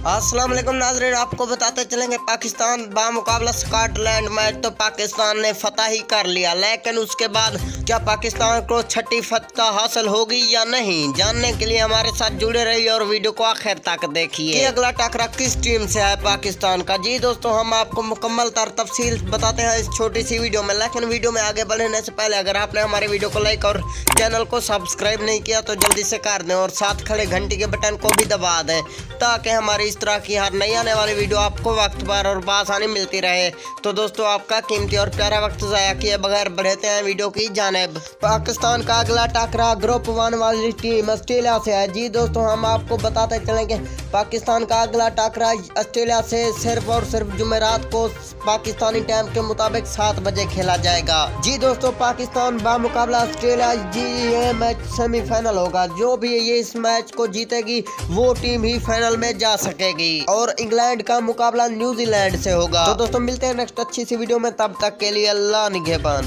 अस्सलाम वालेकुम नाज़रीन, आपको बताते चलेंगे पाकिस्तान बामुकाबला स्कॉटलैंड मैच तो पाकिस्तान ने फतह ही कर लिया, लेकिन उसके बाद क्या पाकिस्तान को छठी फतह हासिल होगी या नहीं, जानने के लिए हमारे साथ जुड़े रहिए और वीडियो को आखिर तक देखिए कि अगला टकरा किस टीम से है पाकिस्तान का। जी दोस्तों, हम आपको मुकम्मल तफसील बताते हैं इस छोटी सी वीडियो में, लेकिन वीडियो में आगे बढ़ने से पहले अगर आपने हमारे वीडियो को लाइक और चैनल को सब्सक्राइब नहीं किया तो जल्दी से कर दें और साथ खड़े घंटी के बटन को भी दबा दें ताकि हमारी इस तरह की हर नई आने वाली वीडियो आपको वक्त पर और बआसानी मिलती रहे। तो दोस्तों, आपका कीमती और प्यारा वक्त ज़ाया किए बगैर बढ़ते हैं वीडियो की जानिब। पाकिस्तान का अगला टकरा ग्रुप 1 वाली टीम ऑस्ट्रेलिया से है। जी दोस्तों, हम आपको बताते चलेंगे पाकिस्तान का अगला टकरा ऑस्ट्रेलिया से सिर्फ और सिर्फ जुमेरात को पाकिस्तानी टाइम के मुताबिक 7 बजे खेला जाएगा। जी दोस्तों, पाकिस्तान बामुकाबला ऑस्ट्रेलिया, जी ये मैच सेमीफाइनल होगा। जो भी ये इस मैच को जीतेगी वो टीम ही फाइनल में जा सकेगी और इंग्लैंड का मुकाबला न्यूजीलैंड से होगा। तो दोस्तों, मिलते हैं नेक्स्ट अच्छी सी वीडियो में, तब तक के लिए अल्लाह निगहबान।